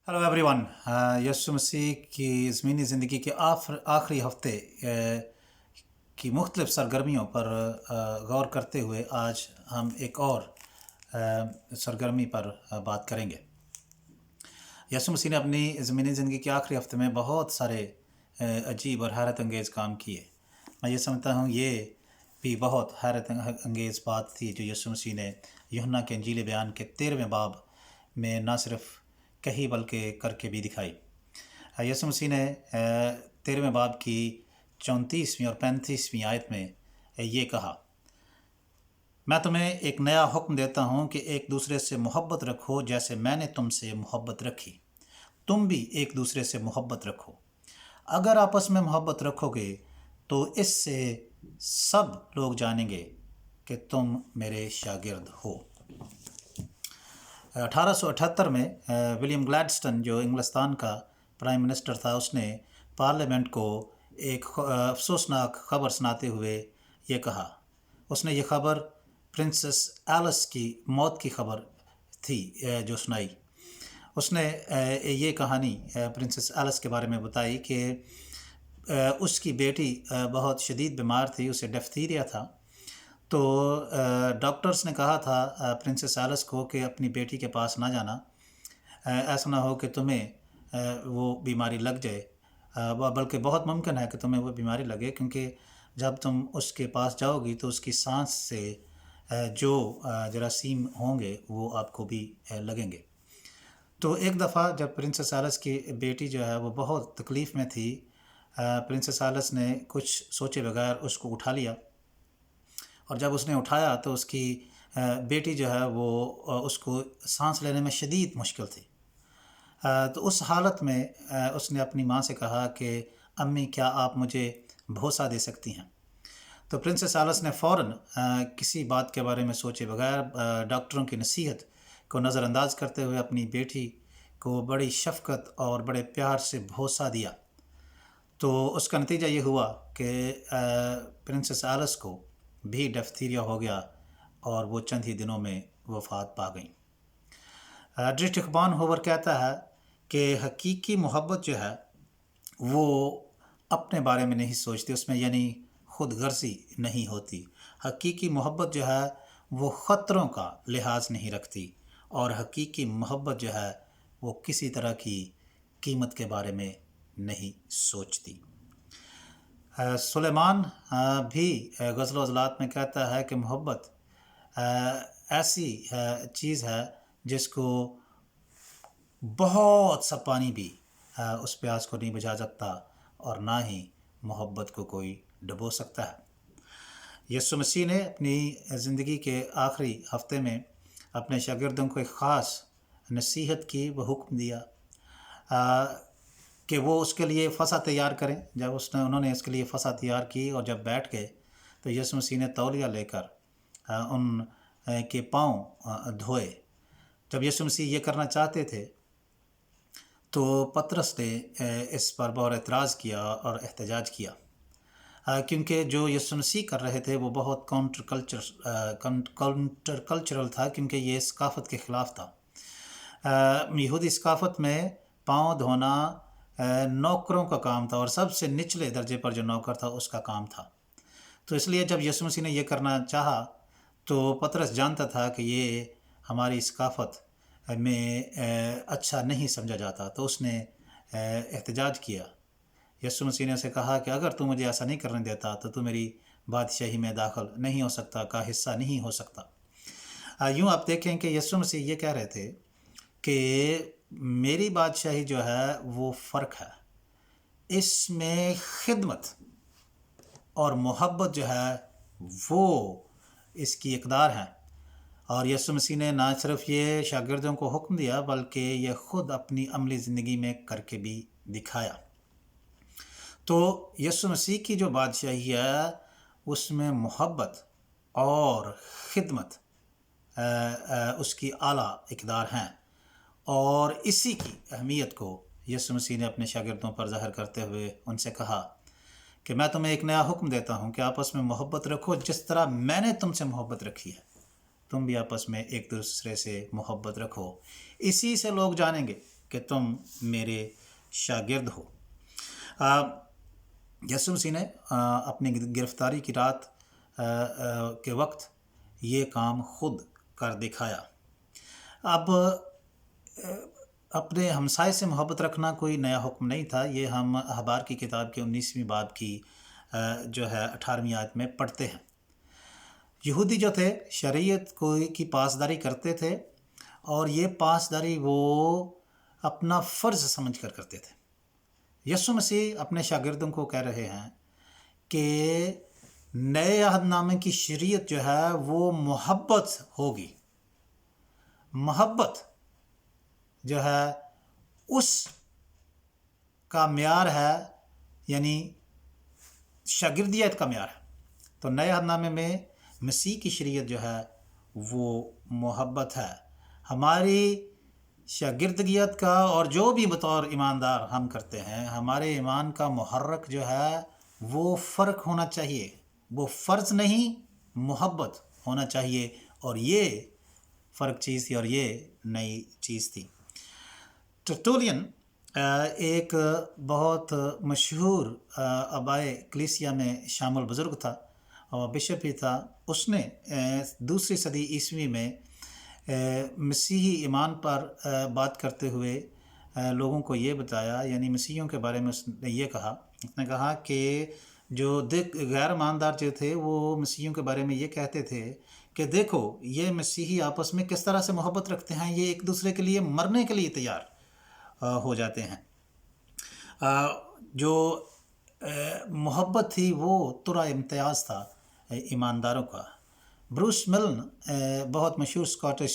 Hello everyone. यीशु मसीह की ज़मीनी ज़िंदगी के आखिरी हफ्ते की मुख्तलिफ़ सरगर्मियों पर गौर करते हुए आज हम एक और सरगर्मी पर बात करेंगे। यीशु मसीह ने अपनी ज़मीनी ज़िंदगी के आखिरी हफ्ते में बहुत सारे अजीब और हैरत अंगेज़ काम किए। मैं ये समझता हूँ ये भी बहुत हैरत अंगेज़ बात थी जो यीशु मसीह ने यूहन्ना के इंजील बयान के 13वें बाब में ना सिर्फ कही बल्कि करके भी दिखाई। यीशु मसीह ने 13वें बाब की 34वीं और 35वीं आयत में ये कहा, मैं तुम्हें एक नया हुक्म देता हूँ कि एक दूसरे से मोहब्बत रखो जैसे मैंने तुमसे मोहब्बत रखी। तुम भी एक दूसरे से मोहब्बत रखो। अगर आपस में मोहब्बत रखोगे तो इससे सब लोग जानेंगे कि तुम मेरे शागिर्द हो। 1878 में विलियम ग्लैडस्टोन जो इंग्लिस्तान का प्राइम मिनिस्टर था, उसने पार्लियामेंट को एक अफसोसनाक खबर सुनाते हुए ये कहा। उसने ये खबर प्रिंसेस एलिस की मौत की खबर थी जो सुनाई। उसने ये कहानी प्रिंसेस एलिस के बारे में बताई कि उसकी बेटी बहुत शदीद बीमार थी, उसे डिफ्थीरिया था। तो डॉक्टर्स ने कहा था प्रिंसेस एलिस को कि अपनी बेटी के पास ना जाना, ऐसा ना हो कि तुम्हें वो बीमारी लग जाए, बल्कि बहुत मुमकिन है कि तुम्हें वो बीमारी लगे, क्योंकि जब तुम उसके पास जाओगी तो उसकी सांस से जो जरासीम होंगे वो आपको भी लगेंगे। तो एक दफ़ा जब प्रिंसेस एलिस की बेटी जो है वो बहुत तकलीफ़ में थी, प्रिंसेस एलिस ने कुछ सोचे बगैर उसको उठा लिया, और जब उसने उठाया तो उसकी बेटी जो है वो उसको सांस लेने में शदीद मुश्किल थी। तो उस हालत में उसने अपनी माँ से कहा कि अम्मी, क्या आप मुझे भरोसा दे सकती हैं? तो प्रिंसेस एलिस ने फ़ौरन किसी बात के बारे में सोचे बगैर डॉक्टरों की नसीहत को नज़रअंदाज करते हुए अपनी बेटी को बड़ी शफ़क़त और बड़े प्यार से भरोसा दिया। तो उसका नतीजा ये हुआ कि प्रिंसेस एलिस को भी डिफ्थीरिया हो गया और वो चंद ही दिनों में वफ़ात पा गई। डिस्ट्रिक्ट बान होवर कहता है कि हकीकी मोहब्बत जो है वो अपने बारे में नहीं सोचती, उसमें यानी खुद गर्जी नहीं होती। हकीकी मोहब्बत जो है वो ख़तरों का लिहाज नहीं रखती, और हकीकी मोहब्बत जो है वो किसी तरह की कीमत के बारे में नहीं सोचती। सुलेमान भी ग़ज़ल अज़लात में कहता है कि मोहब्बत ऐसी चीज़ है जिसको बहुत सा पानी भी उस प्यास को नहीं बुझा सकता, और ना ही मोहब्बत को कोई डुबो सकता है। यीशु मसीह ने अपनी ज़िंदगी के आखिरी हफ्ते में अपने शागिर्दों को एक ख़ास नसीहत की, वो हुक्म दिया कि वो उसके लिए फ़सा तैयार करें। जब उन्होंने इसके लिए फ़सा तैयार की और जब बैठ गए तो यीशु मसीह ने तौलिया लेकर उन के पाँव धोए। जब यीशु मसीह ये करना चाहते थे तो पतरस ने इस पर बहुत एतराज़ किया और एहतजाज किया, क्योंकि जो यीशु मसीह कर रहे थे वो बहुत काउंटर कल्चरल था, क्योंकि ये सकाफ़त के ख़िलाफ़ था। यहूदी सकाफ़त में पाँव धोना नौकरों का काम था, और सबसे निचले दर्जे पर जो नौकर था उसका काम था। तो इसलिए जब यीशु मसीह ने ये करना चाहा तो पतरस जानता था कि ये हमारी सकाफ़त में अच्छा नहीं समझा जाता, तो उसने एहतजाज किया। यीशु मसीह ने उसे कहा कि अगर तू मुझे ऐसा नहीं करने देता तो तू मेरी बादशाही में दाखिल नहीं हो सकता, का हिस्सा नहीं हो सकता। यूँ आप देखें कि यीशु मसीह ये कह रहे थे कि मेरी बादशाही जो है वो फ़र्क है, इसमें खिदमत और मोहब्बत जो है वो इसकी इक़दार है। और यीशु मसीह ने ना सिर्फ ये शागिर्दों को हुक्म दिया बल्कि ये ख़ुद अपनी अमली ज़िंदगी में करके भी दिखाया। तो यीशु मसीह की जो बादशाही है उसमें मोहब्बत और ख़िदमत उसकी आला इक़दार हैं, और इसी की अहमियत को यीशु मसीह ने अपने शागिर्दों पर ज़ाहिर करते हुए उनसे कहा कि मैं तुम्हें एक नया हुक्म देता हूँ कि आपस में मोहब्बत रखो, जिस तरह मैंने तुमसे मोहब्बत रखी है तुम भी आपस में एक दूसरे से मोहब्बत रखो। इसी से लोग जानेंगे کہ تم میرے شاگرد ہو۔ یسوع مسیح نے اپنی گرفتاری کی رات کے وقت یہ کام خود کر دکھایا۔ اب اپنے ہمسائے سے محبت رکھنا کوئی نیا حکم نہیں تھا، یہ ہم اخبار کی کتاب کے 19ویں باب کی جو ہے 18ویں آیت میں پڑھتے ہیں۔ یہودی جو تھے شریعت کی پاسداری کرتے تھے، اور یہ پاسداری وہ اپنا فرض سمجھ کر کرتے تھے۔ یسوع مسیح اپنے شاگردوں کو کہہ رہے ہیں کہ نئے عہد نامے کی شریعت جو ہے وہ محبت ہوگی۔ محبت جو ہے اس کا معیار ہے، یعنی شاگردیت کا معیار ہے۔ تو نئے عہد نامے میں مسیح کی شریعت جو ہے وہ محبت ہے۔ ہماری شاگردگیت کا اور جو بھی بطور ایماندار ہم کرتے ہیں، ہمارے ایمان کا محرک جو ہے وہ فرق ہونا چاہیے، وہ فرض نہیں، محبت ہونا چاہیے، اور یہ فرق چیز تھی اور یہ نئی چیز تھی۔ ٹرٹولین ایک بہت مشہور آبائے کلیسیا میں شامل بزرگ تھا اور بشپ بھی تھا۔ اس نے دوسری صدی عیسوی میں مسیحی ایمان پر بات کرتے ہوئے لوگوں کو یہ بتایا، یعنی مسیحیوں کے بارے میں اس نے یہ کہا، اس نے کہا کہ جو غیر ایماندار جو تھے وہ مسیحیوں کے بارے میں یہ کہتے تھے کہ دیکھو یہ مسیحی آپس میں کس طرح سے محبت رکھتے ہیں، یہ ایک دوسرے کے لیے مرنے کے لیے تیار ہو جاتے ہیں۔ جو محبت تھی وہ ترا امتیاز تھا ایمانداروں کا۔ بروس ملن بہت مشہور اسکاٹش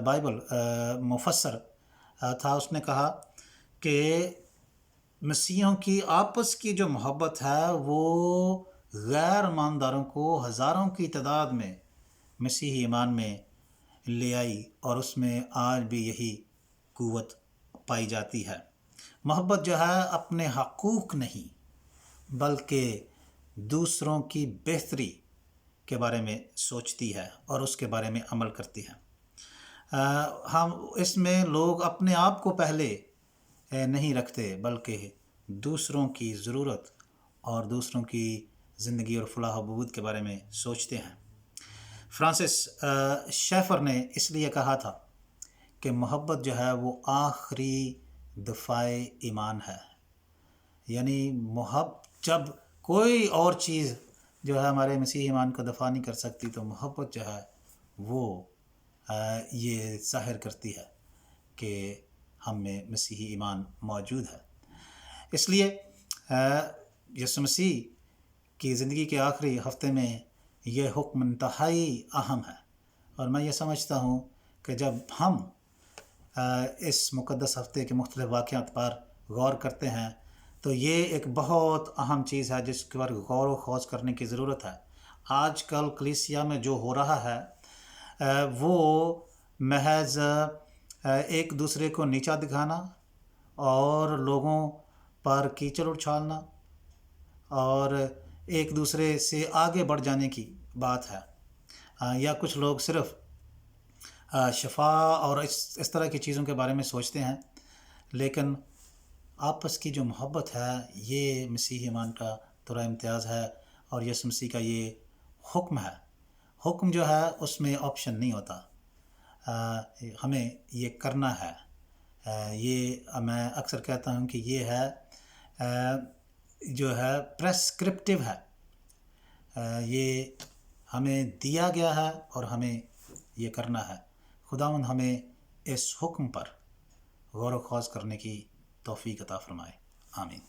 بائبل مفسر تھا، اس نے کہا کہ مسیحیوں کی آپس کی جو محبت ہے وہ غیر ایمانداروں کو ہزاروں کی تعداد میں مسیحی ایمان میں لے آئی، اور اس میں آج بھی یہی قوت پائی جاتی ہے۔ محبت جو ہے اپنے حقوق نہیں بلکہ دوسروں کی بہتری کے بارے میں سوچتی ہے اور اس کے بارے میں عمل کرتی ہے۔ ہم اس میں لوگ اپنے آپ کو پہلے نہیں رکھتے بلکہ دوسروں کی ضرورت اور دوسروں کی زندگی اور فلاح و بہبود کے بارے میں سوچتے ہیں۔ فرانسس شیفر نے اس لیے کہا تھا کہ محبت جو ہے وہ آخری دفاع ایمان ہے، یعنی جب کوئی اور چیز جو ہے ہمارے مسیحی ایمان کو دفاع نہیں کر سکتی، تو محبت جو ہے وہ یہ ظاہر کرتی ہے کہ ہم میں مسیحی ایمان موجود ہے۔ اس لیے یسوع مسیح کی زندگی کے آخری ہفتے میں یہ حکم انتہائی اہم ہے، اور میں یہ سمجھتا ہوں کہ جب ہم اس مقدس ہفتے کے مختلف واقعات پر غور کرتے ہیں تو یہ ایک بہت اہم چیز ہے جس پر غور و خوض کرنے کی ضرورت ہے۔ آج کل کلیسیا میں جو ہو رہا ہے وہ محض ایک دوسرے کو نیچا دکھانا اور لوگوں پر کیچڑ اچھالنا اور ایک دوسرے سے آگے بڑھ جانے کی بات ہے، یا کچھ لوگ صرف شفا اور اس طرح کی چیزوں کے بارے میں سوچتے ہیں، لیکن آپس کی جو محبت ہے یہ مسیحی ایمان کا ترا امتیاز ہے، اور یسوع مسیح کا یہ حکم ہے۔ حکم جو ہے اس میں آپشن نہیں ہوتا، ہمیں یہ کرنا ہے۔ یہ میں اکثر کہتا ہوں کہ یہ ہے جو ہے پریسکرپٹیو ہے، یہ ہمیں دیا گیا ہے اور ہمیں یہ کرنا ہے۔ خداوند ہمیں اس حکم پر غور و خوض کرنے کی توفیق عطا فرمائے، آمین۔